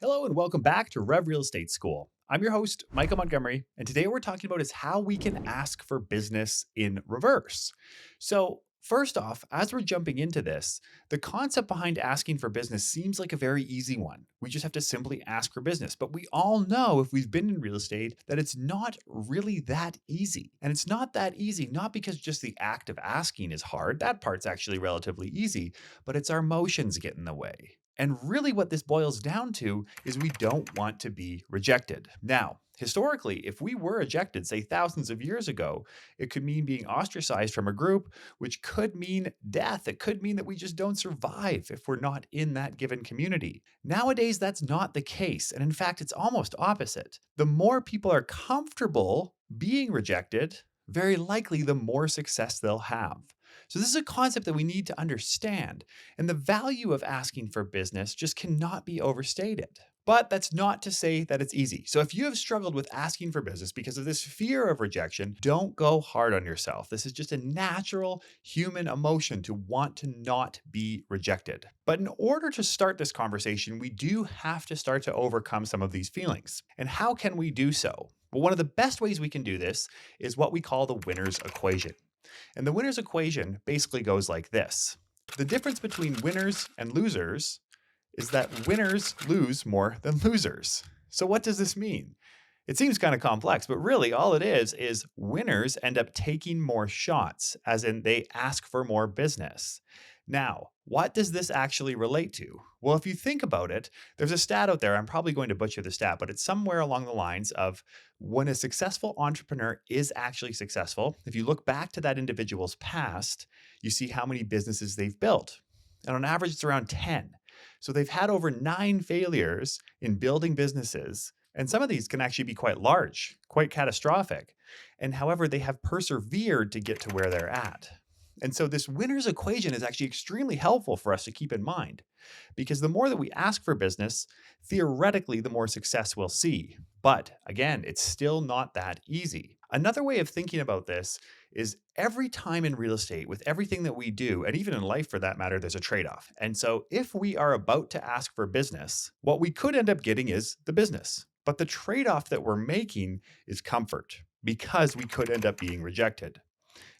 Hello and welcome back to Rev Real Estate School. I'm your host, Michael Montgomery, and today what we're talking about is how we can ask for business in reverse. So, first off, as we're jumping into this, the concept behind asking for business seems like a very easy one. We just have to simply ask for business. But we all know, if we've been in real estate, that it's not really that easy. And it's not that easy, not because just the act of asking is hard. That part's actually relatively easy, but it's our emotions get in the way. And really, what this boils down to is we don't want to be rejected. Now, historically, if we were ejected, say thousands of years ago, it could mean being ostracized from a group, which could mean death. It could mean that we just don't survive if we're not in that given community. Nowadays, that's not the case. And in fact, it's almost opposite. The more people are comfortable being rejected, very likely the more success they'll have. So, this is a concept that we need to understand, and the value of asking for business just cannot be overstated. But that's not to say that it's easy. So, if you have struggled with asking for business because of this fear of rejection, don't go hard on yourself. This is just a natural human emotion to want to not be rejected. But in order to start this conversation, we do have to start to overcome some of these feelings. And how can we do so? Well, one of the best ways we can do this is what we call the winner's equation. And the winner's equation basically goes like this. The difference between winners and losers is that winners lose more than losers. So what does this mean? It seems kind of complex, but really all it is winners end up taking more shots, as in they ask for more business. Now, what does this actually relate to? Well, if you think about it, there's a stat out there. I'm probably going to butcher the stat, but it's somewhere along the lines of when a successful entrepreneur is actually successful, if you look back to that individual's past, you see how many businesses they've built. And on average, it's around 10. So they've had over 9 failures in building businesses. And some of these can actually be quite large, quite catastrophic. And however, they have persevered to get to where they're at. And so this winner's equation is actually extremely helpful for us to keep in mind, because the more that we ask for business, theoretically, the more success we'll see. But again, it's still not that easy. Another way of thinking about this is every time in real estate, with everything that we do, and even in life for that matter, there's a trade-off. And so if we are about to ask for business, what we could end up getting is the business. But the trade-off that we're making is comfort, because we could end up being rejected.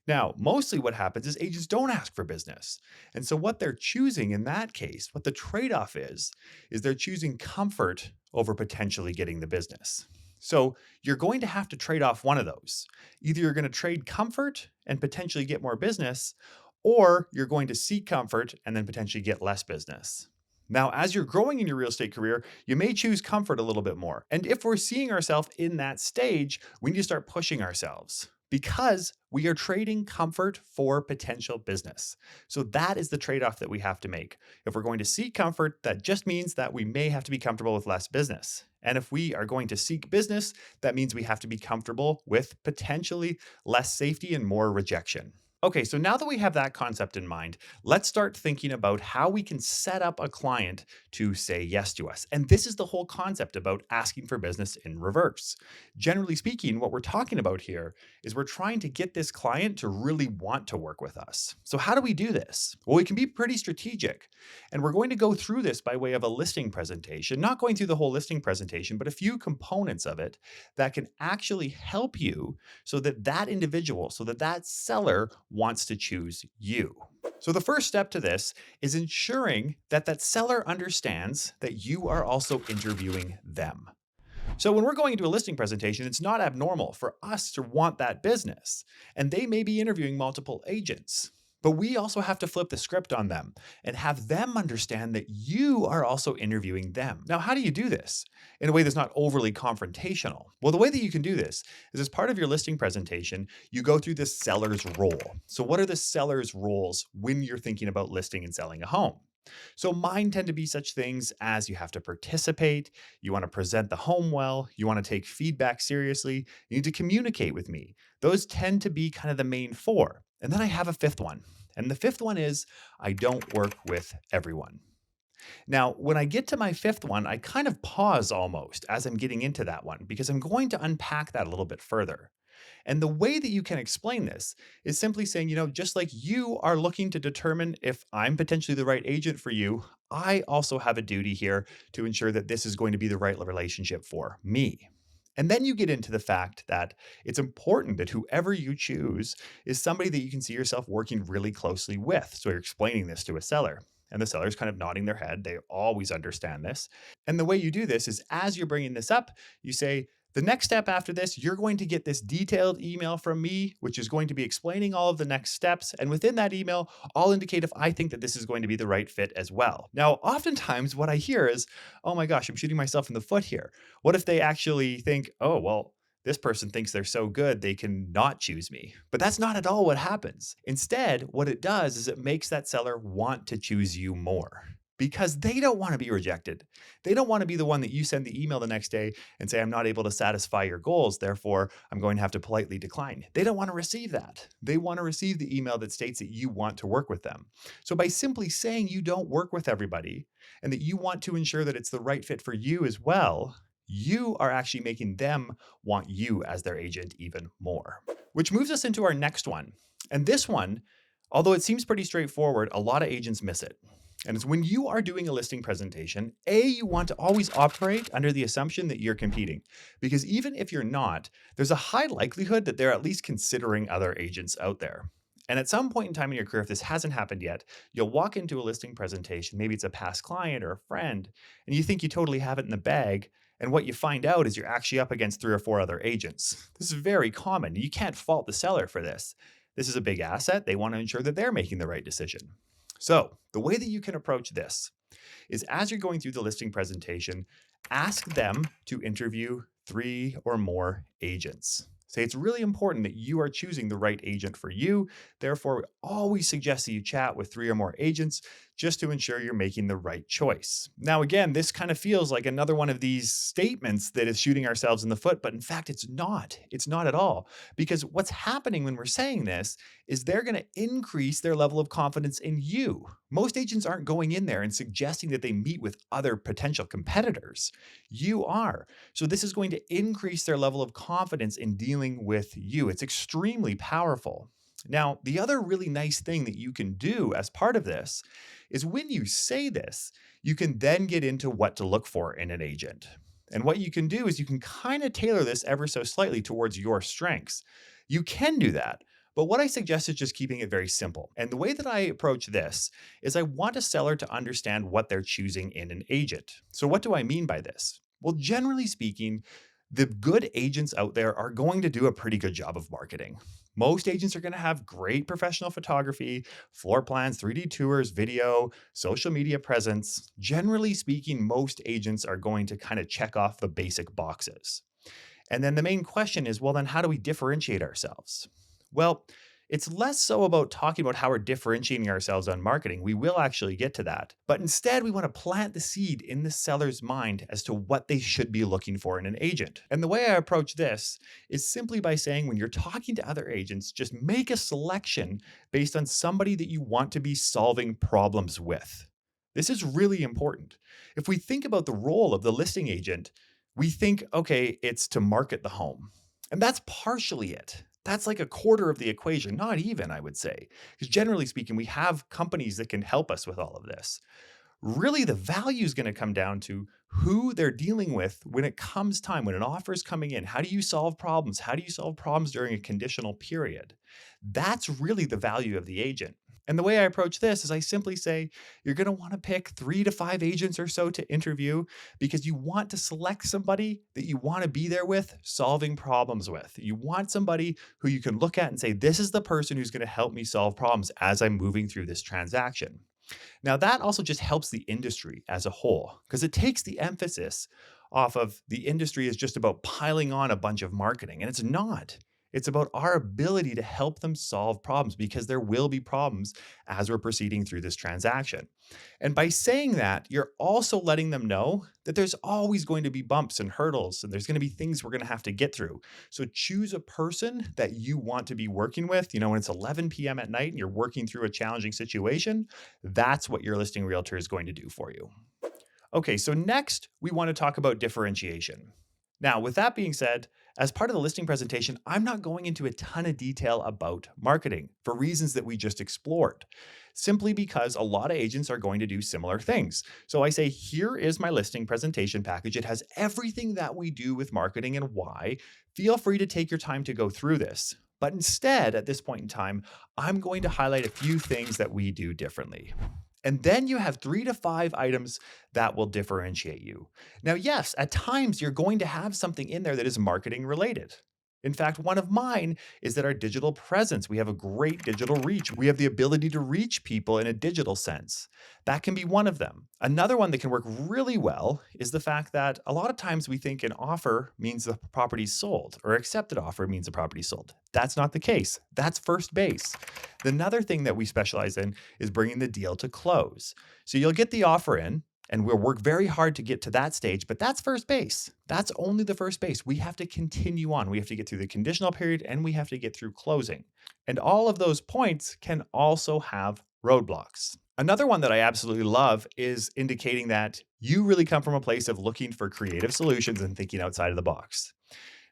Now, mostly what happens is agents don't ask for business. And so what they're choosing in that case, what the trade-off is they're choosing comfort over potentially getting the business. So you're going to have to trade off one of those. Either you're going to trade comfort and potentially get more business, or you're going to seek comfort and then potentially get less business. Now, as you're growing in your real estate career, you may choose comfort a little bit more. And if we're seeing ourselves in that stage, we need to start pushing ourselves, because we are trading comfort for potential business. So that is the trade-off that we have to make. If we're going to seek comfort, that just means that we may have to be comfortable with less business. And if we are going to seek business, that means we have to be comfortable with potentially less safety and more rejection. Okay, so now that we have that concept in mind, let's start thinking about how we can set up a client to say yes to us. And this is the whole concept about asking for business in reverse. Generally speaking, what we're talking about here is we're trying to get this client to really want to work with us. So how do we do this? Well, we can be pretty strategic. And we're going to go through this by way of a listing presentation, not going through the whole listing presentation, but a few components of it that can actually help you so that that individual, so that that seller wants to choose you. So the first step to this is ensuring that that seller understands that you are also interviewing them. So when we're going into a listing presentation, it's not abnormal for us to want that business, and they may be interviewing multiple agents. But we also have to flip the script on them and have them understand that you are also interviewing them. Now, how do you do this in a way that's not overly confrontational? Well, the way that you can do this is, as part of your listing presentation, you go through the seller's role. So what are the seller's roles when you're thinking about listing and selling a home? So mine tend to be such things as you have to participate, you want to present the home well, you want to take feedback seriously, you need to communicate with me. Those tend to be kind of the main four. And then I have a fifth one. And the fifth one is I don't work with everyone. Now, when I get to my fifth one, I kind of pause almost as I'm getting into that one, because I'm going to unpack that a little bit further. And the way that you can explain this is simply saying, just like you are looking to determine if I'm potentially the right agent for you, I also have a duty here to ensure that this is going to be the right relationship for me. And then you get into the fact that it's important that whoever you choose is somebody that you can see yourself working really closely with. So you're explaining this to a seller. And the seller's kind of nodding their head. They always understand this. And the way you do this is as you're bringing this up, you say, the next step after this, you're going to get this detailed email from me, which is going to be explaining all of the next steps. And within that email, I'll indicate if I think that this is going to be the right fit as well. Now, oftentimes what I hear is, oh my gosh, I'm shooting myself in the foot here. What if they actually think, oh, well, this person thinks they're so good, they can not choose me. But that's not at all what happens. Instead, what it does is it makes that seller want to choose you more because they don't want to be rejected. They don't want to be the one that you send the email the next day and say, I'm not able to satisfy your goals. Therefore, I'm going to have to politely decline. They don't want to receive that. They want to receive the email that states that you want to work with them. So by simply saying you don't work with everybody and that you want to ensure that it's the right fit for you as well, you are actually making them want you as their agent even more. Which moves us into our next one. And this one, although it seems pretty straightforward, a lot of agents miss it. And it's when you are doing a listing presentation, you want to always operate under the assumption that you're competing. Because even if you're not, there's a high likelihood that they're at least considering other agents out there. And at some point in time in your career, if this hasn't happened yet, you'll walk into a listing presentation, maybe it's a past client or a friend, and you think you totally have it in the bag. And what you find out is you're actually up against 3 or 4 other agents. This is very common. You can't fault the seller for this. This is a big asset. They want to ensure that they're making the right decision. So the way that you can approach this is as you're going through the listing presentation, ask them to interview 3 or more agents. Say it's really important that you are choosing the right agent for you. Therefore, we always suggest that you chat with 3 or more agents just to ensure you're making the right choice. Now, again, this kind of feels like another one of these statements that is shooting ourselves in the foot, but in fact, it's not. It's not at all. Because what's happening when we're saying this is they're going to increase their level of confidence in you. Most agents aren't going in there and suggesting that they meet with other potential competitors. You are. So this is going to increase their level of confidence in dealing with you. It's extremely powerful. Now, the other really nice thing that you can do as part of this is when you say this, you can then get into what to look for in an agent. And what you can do is you can kind of tailor this ever so slightly towards your strengths. You can do that. But what I suggest is just keeping it very simple. And the way that I approach this is I want a seller to understand what they're choosing in an agent. So what do I mean by this? Well, generally speaking, the good agents out there are going to do a pretty good job of marketing. Most agents are going to have great professional photography, floor plans, 3D tours, video, social media presence. Generally speaking, most agents are going to kind of check off the basic boxes. And then the main question is, well, then how do we differentiate ourselves? Well, it's less so about talking about how we're differentiating ourselves on marketing. We will actually get to that. But instead, we want to plant the seed in the seller's mind as to what they should be looking for in an agent. And the way I approach this is simply by saying when you're talking to other agents, just make a selection based on somebody that you want to be solving problems with. This is really important. If we think about the role of the listing agent, we think, okay, it's to market the home. And that's partially it. That's like a quarter of the equation, not even, I would say. Because generally speaking, we have companies that can help us with all of this. Really, the value is going to come down to who they're dealing with when it comes time, when an offer is coming in. How do you solve problems? How do you solve problems during a conditional period? That's really the value of the agent. And the way I approach this is I simply say, you're going to want to pick 3 to 5 agents or so to interview because you want to select somebody that you want to be there with, solving problems with. You want somebody who you can look at and say, this is the person who's going to help me solve problems as I'm moving through this transaction. Now, that also just helps the industry as a whole because it takes the emphasis off of the industry is just about piling on a bunch of marketing, and it's not. It's about our ability to help them solve problems because there will be problems as we're proceeding through this transaction. And by saying that, you're also letting them know that there's always going to be bumps and hurdles, and there's going to be things we're going to have to get through. So choose a person that you want to be working with. When it's 11 p.m. at night and you're working through a challenging situation, that's what your listing realtor is going to do for you. Okay, so next we want to talk about differentiation. Now, with that being said, as part of the listing presentation, I'm not going into a ton of detail about marketing for reasons that we just explored, simply because a lot of agents are going to do similar things. So I say, here is my listing presentation package. It has everything that we do with marketing and why. Feel free to take your time to go through this. But instead, at this point in time, I'm going to highlight a few things that we do differently. And then you have 3 to 5 items that will differentiate you. Now, yes, at times you're going to have something in there that is marketing related. In fact, one of mine is that our digital presence, we have a great digital reach. We have the ability to reach people in a digital sense. That can be one of them. Another one that can work really well is the fact that a lot of times we think an offer means the property's sold or accepted offer means the property's sold. That's not the case. That's first base. Another thing that we specialize in is bringing the deal to close. So you'll get the offer in, and we'll work very hard to get to that stage, but that's first base. That's only the first base. We have to continue on. We have to get through the conditional period and we have to get through closing. And all of those points can also have roadblocks. Another one that I absolutely love is indicating that you really come from a place of looking for creative solutions and thinking outside of the box.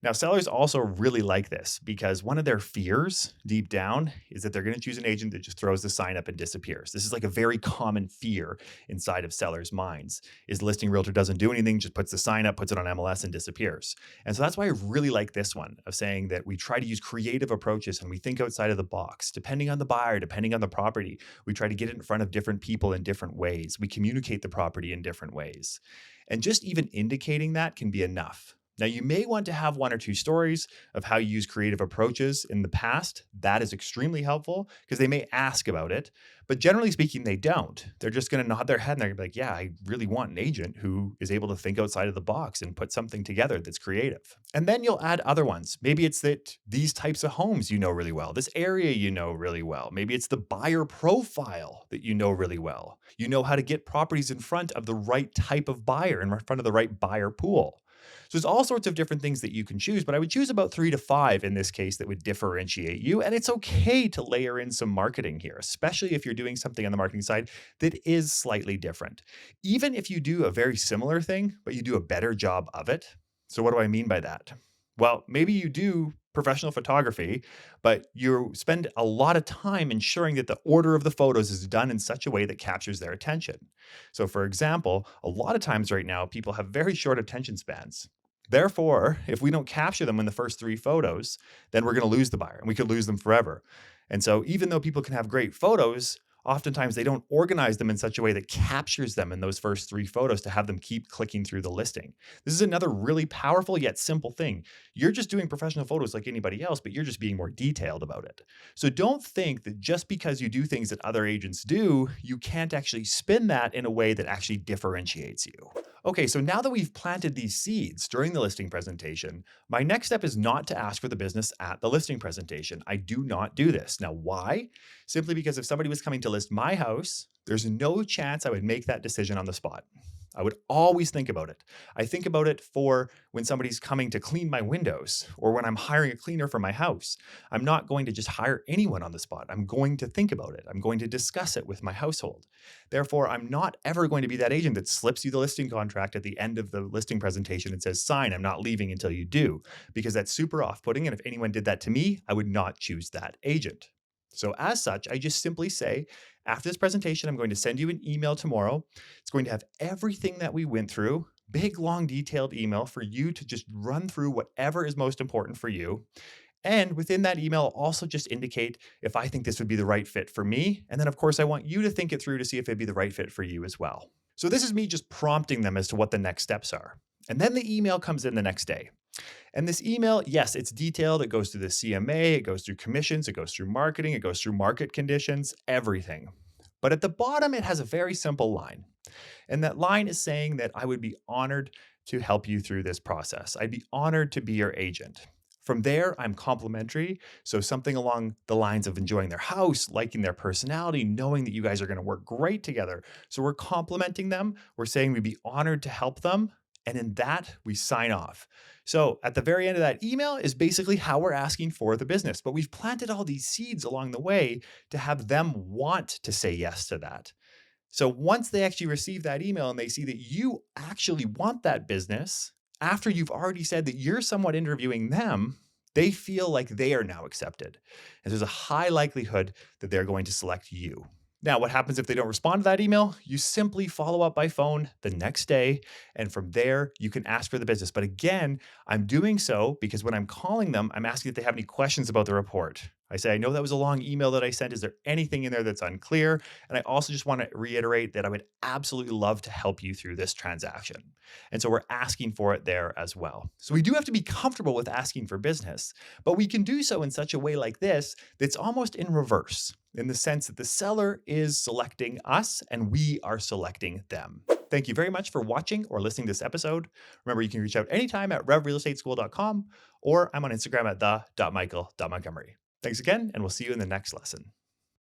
Now, sellers also really like this because one of their fears deep down is that they're going to choose an agent that just throws the sign up and disappears. This is like a very common fear inside of sellers' minds is listing realtor doesn't do anything, just puts the sign up, puts it on MLS and disappears. And so that's why I really like this one of saying that we try to use creative approaches and we think outside of the box, depending on the buyer, depending on the property. We try to get it in front of different people in different ways. We communicate the property in different ways. And just even indicating that can be enough. Now, you may want to have 1 or 2 stories of how you use creative approaches in the past. That is extremely helpful because they may ask about it, but generally speaking, they don't. They're just going to nod their head and they're going to be like, yeah, I really want an agent who is able to think outside of the box and put something together that's creative. And then you'll add other ones. Maybe it's that these types of homes you know really well, this area you know really well. Maybe it's the buyer profile that you know really well. You know how to get properties in front of the right type of buyer, in front of the right buyer pool. So there's all sorts of different things that you can choose, but I would choose about 3 to 5 in this case that would differentiate you. And it's okay to layer in some marketing here, especially if you're doing something on the marketing side that is slightly different. Even if you do a very similar thing, but you do a better job of it. So what do I mean by that? Well, maybe you do professional photography, but you spend a lot of time ensuring that the order of the photos is done in such a way that captures their attention. So, for example, a lot of times right now, people have very short attention spans. Therefore, if we don't capture them in the first 3 photos, then we're going to lose the buyer and we could lose them forever. And so, even though people can have great photos, oftentimes they don't organize them in such a way that captures them in those first 3 photos to have them keep clicking through the listing. This is another really powerful yet simple thing. You're just doing professional photos like anybody else, but you're just being more detailed about it. So don't think that just because you do things that other agents do, you can't actually spin that in a way that actually differentiates you. Okay, so now that we've planted these seeds during the listing presentation, my next step is not to ask for the business at the listing presentation. I do not do this. Now, why? Simply because if somebody was coming to list my house, there's no chance I would make that decision on the spot. I would always think about it. I think about it for when somebody's coming to clean my windows or when I'm hiring a cleaner for my house. I'm not going to just hire anyone on the spot. I'm going to think about it. I'm going to discuss it with my household. Therefore, I'm not ever going to be that agent that slips you the listing contract at the end of the listing presentation and says, sign, I'm not leaving until you do, because that's super off-putting. And if anyone did that to me, I would not choose that agent. So as such, I just simply say, after this presentation, I'm going to send you an email tomorrow. It's going to have everything that we went through, big, long, detailed email for you to just run through whatever is most important for you. And within that email, I'll also just indicate if I think this would be the right fit for me. And then, of course, I want you to think it through to see if it'd be the right fit for you as well. So this is me just prompting them as to what the next steps are. And then the email comes in the next day. And this email, yes, it's detailed. It goes through the CMA, it goes through commissions, it goes through marketing, it goes through market conditions, everything. But at the bottom, it has a very simple line. And that line is saying that I would be honored to help you through this process. I'd be honored to be your agent. From there, I'm complimentary. So something along the lines of enjoying their house, liking their personality, knowing that you guys are going to work great together. So we're complimenting them. We're saying we'd be honored to help them. And in that, we sign off. So at the very end of that email is basically how we're asking for the business. But we've planted all these seeds along the way to have them want to say yes to that. So once they actually receive that email and they see that you actually want that business, after you've already said that you're somewhat interviewing them, they feel like they are now accepted. And there's a high likelihood that they're going to select you. Now, what happens if they don't respond to that email? You simply follow up by phone the next day. And from there, you can ask for the business. But again, I'm doing so because when I'm calling them, I'm asking if they have any questions about the report. I say, I know that was a long email that I sent. Is there anything in there that's unclear? And I also just want to reiterate that I would absolutely love to help you through this transaction. And so we're asking for it there as well. So we do have to be comfortable with asking for business, but we can do so in such a way like this that's almost in reverse, in the sense that the seller is selecting us and we are selecting them. Thank you very much for watching or listening to this episode. Remember, you can reach out anytime at revrealestateschool.com, or I'm on Instagram at the.michael.montgomery. Thanks again, and we'll see you in the next lesson.